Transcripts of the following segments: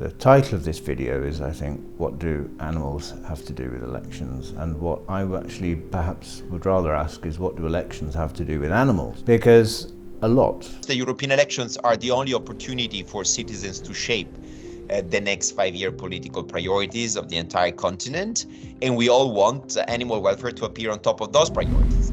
The title of this video is, I think, what do animals have to do with elections? And what I actually perhaps would rather ask is, what do elections have to do with animals? Because a lot. The European elections are the only opportunity for citizens to shape the next 5-year political priorities of the entire continent, and we all want animal welfare to appear on top of those priorities.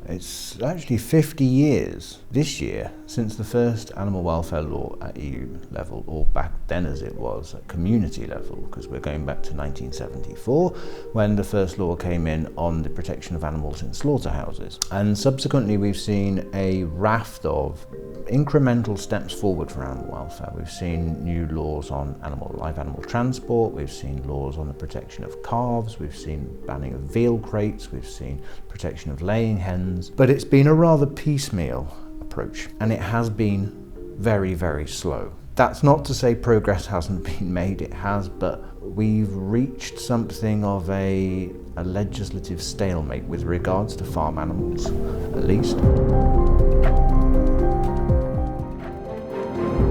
It's actually 50 years this year since the first animal welfare law at EU level, or back then as it was at community level, because we're going back to 1974 when the first law came in on the protection of animals in slaughterhouses. And subsequently we've seen a raft of incremental steps forward for animal welfare. We've seen new laws on live animal transport, we've seen laws on the protection of calves, we've seen banning of veal crates, we've seen protection of laying hens, but it's been a rather piecemeal approach, and it has been very, very slow. That's not to say progress hasn't been made, it has, but we've reached something of a legislative stalemate with regards to farm animals, at least.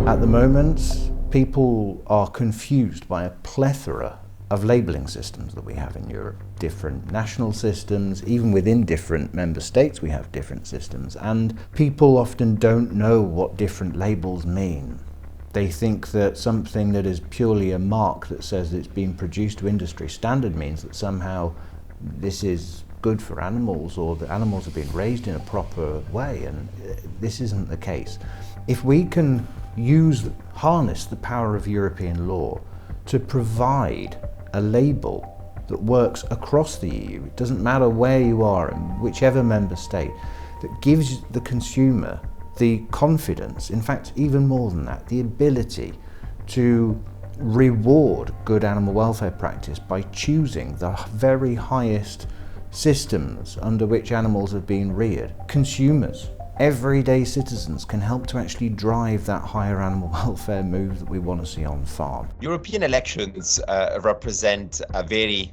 At the moment, people are confused by a plethora of labelling systems that we have in Europe. Different national systems, even within different member states we have different systems, and people often don't know what different labels mean. They think that something that is purely a mark that says it's been produced to industry standard means that somehow this is good for animals, or the animals have been raised in a proper way, and this isn't the case. If we can harness the power of European law to provide a label that works across the EU, it doesn't matter where you are in whichever member state, that gives the consumer the confidence, in fact even more than that, the ability to reward good animal welfare practice by choosing the very highest systems under which animals have been reared. Consumers, everyday citizens can help to actually drive that higher animal welfare move that we want to see on farm. European elections represent a very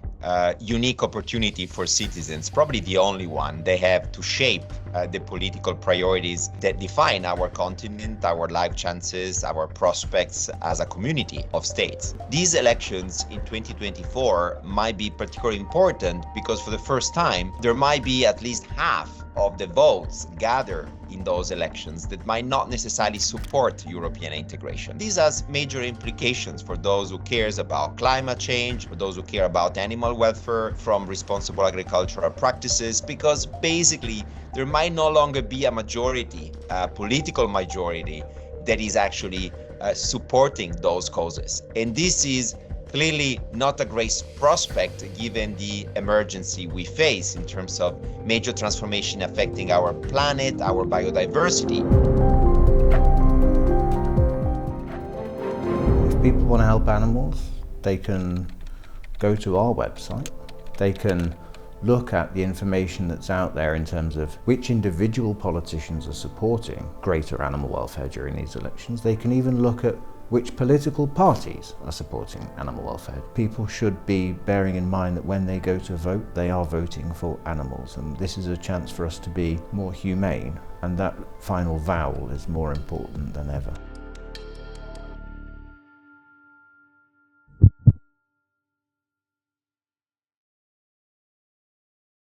unique opportunity for citizens, probably the only one. They have to shape the political priorities that define our continent, our life chances, our prospects as a community of states. These elections in 2024 might be particularly important because for the first time, there might be at least half of the votes gathered in those elections that might not necessarily support European integration. This has major implications for those who cares about climate change, for those who care about animal welfare from responsible agricultural practices, because basically there might no longer be a majority, a political majority, that is actually supporting those causes. And this is clearly not a great prospect given the emergency we face in terms of major transformation affecting our planet, our biodiversity. If people want to help animals, they can go to our website. They can look at the information that's out there in terms of which individual politicians are supporting greater animal welfare during these elections. They can even look at which political parties are supporting animal welfare. People should be bearing in mind that when they go to vote, they are voting for animals, and this is a chance for us to be more humane, and that final vowel is more important than ever.